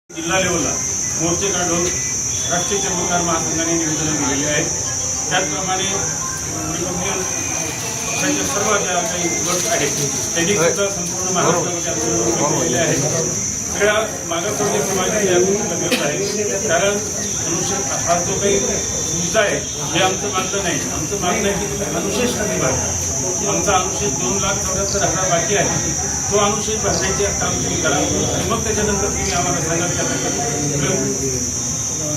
जिल्हा लेवलला मोर्चे काढून राष्ट्रीय चर्मकार महासंघाने निवेदन दिलेले आहे। त्याचप्रमाणे रिपब्लिकन पक्षाच्या सर्व ज्या काही गट आहेत त्यांनी सुद्धा संपूर्ण महाराष्ट्रामध्ये आंदोलन केलेले आहे। सगळ्या मागासवर्गीय समाजाची यातून गरज आहे, कारण मनुष्य हा जो काही मुद्दा आहे हे आमचं मागणं नाही। आमचं मागणं आहे की अनुशेष कधी भरा, आमचा अनुशेष 2,74,000 बाकी आहे, तो अनुशेष भरण्याची काम तुम्ही करा आणि मग त्याच्यानंतर तुम्ही आम्हाला सांगा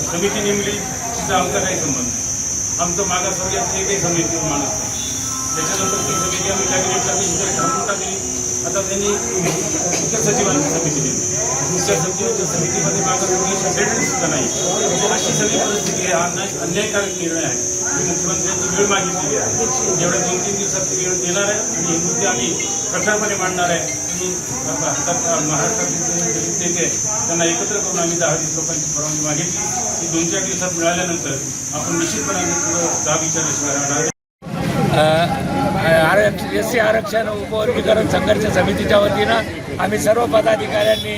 समिती नेमली तिचा आमचा काही संबंध नाही। आमचं मागासवर्गीयात काही समिती मानत नाही। त्याच्यानंतर ती समिती आम्ही कॅबिनेट टाकली, ठरवून टाकली। आता त्यांनी मुख्य सचिवांची समिती नेमली, मुख्य सचिवांच्या समितीमध्ये मागासवर्गीय सेक्रेटरी सुद्धा नाही। अशी सगळी परिस्थिती आहे। हा अन्यायकारक निर्णय आहे। मुख्यमंत्र्यांची वेळ मागितलेली आहे, जेवढ्या 2-3 दिवसात वेळ देणार आहे आणि हे मुद्दे आम्ही प्रखरपणे मांडणार आहे आणि महाराष्ट्रातील नेते त्यांना एकत्र करून आम्ही 10-20 लोकांची परवानगी मागितली की 2-4 दिवसात मिळाल्यानंतर आपण निश्चितपणे जाब विचारल्याशिवाय राहणार नाही। एससी आरक्षण उपवर्गीकरण संघर्ष समितीच्या वतीनं आम्ही सर्व पदाधिकाऱ्यांनी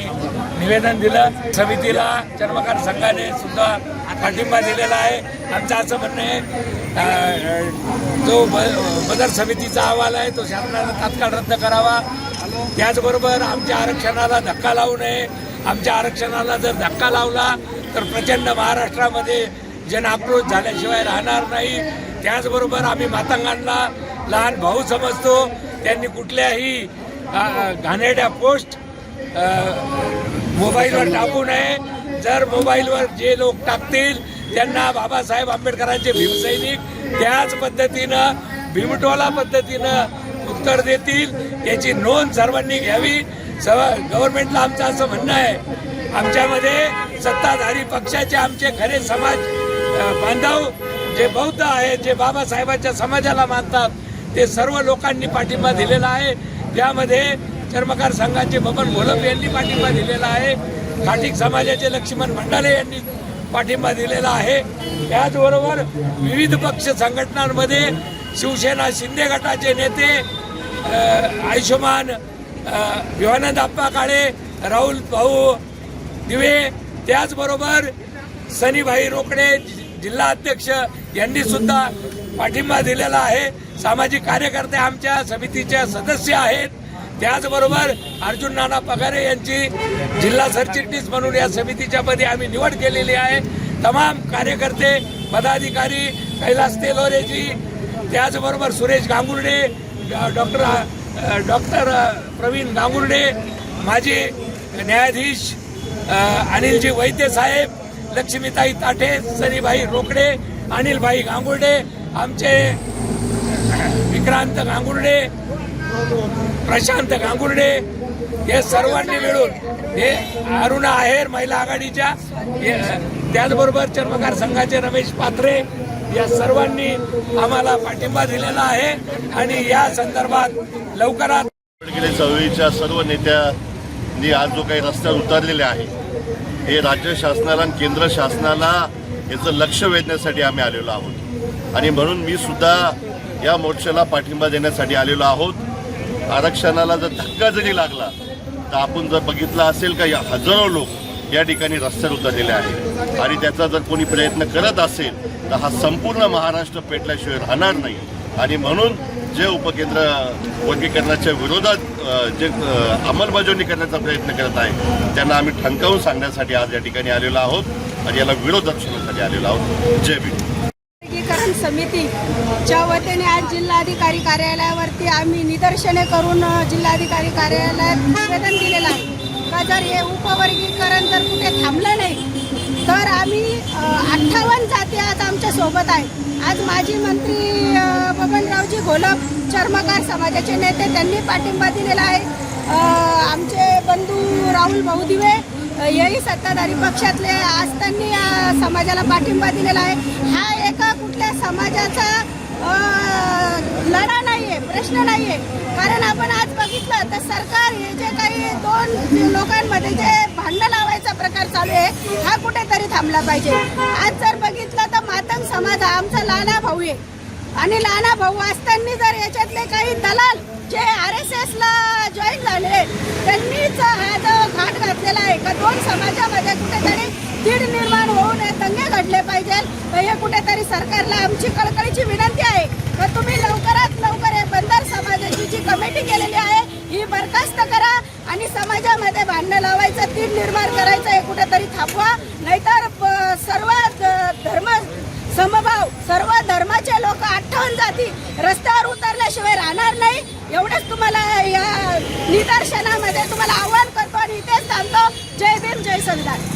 निवेदन दिलं। समितीला चर्मकार संघाने सुद्धा पाठिंबा दिलेला आहे। आमचं असं म्हणणं आहे, जो बदर समितीचा अहवाल आहे तो शासनानं तात्काळ रद्द करावा। त्याचबरोबर आमच्या आरक्षणाला धक्का लावू नये। आमच्या आरक्षणाला जर धक्का लावला तर प्रचंड महाराष्ट्रामध्ये जन आक्रोश झाल्याशिवाय राहणार नाही। त्याचबरोबर आम्ही मातंगांना लहान भाऊ समजतो। त्यांनी कुठल्याही घाणेरड्या पोस्ट मोबाईलवर टाकू नये। जर मोबाईलवर जे लोक टाकतील त्यांना बाबासाहेब आंबेडकरांचे भीमसैनिक त्याच पद्धतीनं भीमटोला पद्धतीनं उत्तर देतील, याची नोंद सर्वांनी घ्यावी। गव्हर्नमेंटला आमचं असं म्हणणं आहे, आमच्यामध्ये सत्ताधारी पक्षाचे आमचे खरे समाज बांधव जे बौद्ध आहेत, जे बाबासाहेबांच्या समाजाला मानतात, ते सर्व लोकांनी पाठिंबा दिलेला आहे। त्यामध्ये चर्मकार संघाचे बबन घोलप यांनी पाठिंबा दिलेला आहे, खाटीक समाजाचे लक्ष्मण भंडारे यांनी पाठिंबा दिलेला आहे। त्याचबरोबर विविध पक्ष संघटनांमध्ये शिवसेना शिंदे गटाचे नेते आयुष्यमान विवानंद आप्पा काळे, राहुल भाऊ दिवे, त्याचबरोबर सनीभाई रोकडे जिल्हा अध्यक्ष यांनी सुद्धा पाठिंबा दिलेला आहे। सामाजिक कार्यकर्ते आमच्या समितीच्या सदस्य आहेत। त्याचबरोबर अर्जुन नाना पगारे यांची जिल्हा सरचिटणीस म्हणून या समितीच्या मध्ये आम्ही निवड केलेली आहे। तमाम कार्यकर्ते पदाधिकारी कैलास तेलोरेजी, त्याचबरोबर सुरेश गांगुर्डे, डॉक्टर प्रवीण गांगुर्डे, माजी न्यायाधीश अनिलजी वैद्य साहेब, लक्ष्मीताई ताठे, सनीभाई रोकडे, अनिलभाई गांगुर्डे, आमचे विक्रांत गांगुर्डे, प्रशांत गांगुर्डे, हे सर्वांनी मिळून, हे अरुणा आहेर महिला आघाडीच्या, त्याचबरोबर चर्मकार संघाचे रमेश पात्रे, या सर्वांनी आम्हाला पाठिंबा दिलेला आहे आणि या संदर्भात लवकरात गेल्या चळवळीच्या सर्व नेत्यांनी आज जो काही रस्त्यावर उतरलेले आहे, हे राज्य शासनाला आणि केंद्र शासनाला याचं लक्ष वेधण्यासाठी आम्ही आलेलो आहोत आणि म्हणून मी सुद्धा या मोर्चाला पाठिंबा देण्यासाठी आलेलो आहोत। आरक्षणाला जर धक्का जरी लागला तर आपण जर बघितलं असेल का हजारो लोक या ठिकाणी रस्त्यावर उतरलेले आहेत आणि त्याचा जर कोणी प्रयत्न करत असेल तर हा संपूर्ण महाराष्ट्र पेटल्याशिवाय राहणार नाही आणि म्हणून जे उपकेंद्र वर्गीकरणाच्या विरोधात जे अंमलबजावणी करण्याचा प्रयत्न करत आहे त्यांना आम्ही ठणकावून सांगण्यासाठी आज या ठिकाणी आलेलो आहोत आणि याला विरोध दर्शवण्यासाठी आलेलो आहोत। जय भीम। वर्गीकरण समितीच्या वतीने आज जिल्हाधिकारी कार्यालयावरती आम्ही निदर्शने करून जिल्हाधिकारी कार्यालयात निवेदन दिलेलं आहे का जर हे उपवर्गीकरण जर कुठे थांबलं नाही तर आम्ही 58 जाती आज आमच्या सोबत आहेत। आज माजी मंत्री बबनरावजी घोलप चर्मकार समाजाचे नेते त्यांनी पाठिंबा दिलेला आहे। आमचे बंधू राहुल भाऊ दिवे हेही सत्ताधारी पक्षातले आज त्यांनी समाजाला पाठिंबा दिलेला आहे। हा एका कुठल्या समाजाचा लढा नाही आहे, प्रश्न नाही आहे, कारण आपण आज बघितलं तर सरकार हे जे काही 2 लोकांमध्ये जे भांडण लावायचा प्रकार चालू आहे हा कुठेतरी थांबला पाहिजे। आज जर बघितलं तर मातंग समाज हा आमचा लहाना भाऊ आहे आणि लहाना भाऊ असताना जर याच्यातले काही दलाल जे RSS ला जॉईन झाले त्यांनीच हा जो घाट घातलेला आहे का दोन समाजामध्ये कुठेतरी तीड निर्माण होऊ नये, दंगे घडले पाहिजे. हे कुठेतरी सरकारला आमची कळकळीची विनंती आहे का तुम्ही लवकरात लवकर हे बंदर समाजाची जी कमिटी केलेली आहे ही बरखास्त करा आणि समाजामध्ये भांडणं लावायचं, तीड निर्माण करायचं हे कुठेतरी थांबवा. नाहीतर सर्व धर्म समभाव, सर्व धर्माचे लोक 58 जाती रस्त्यावर उतरल्याशिवाय राहणार नाही. एवढंच तुम्हाला या निदर्शनामध्ये तुम्हाला आव्हान करतो आणि इथेच थांबतो. जय भीम, जय संविधान.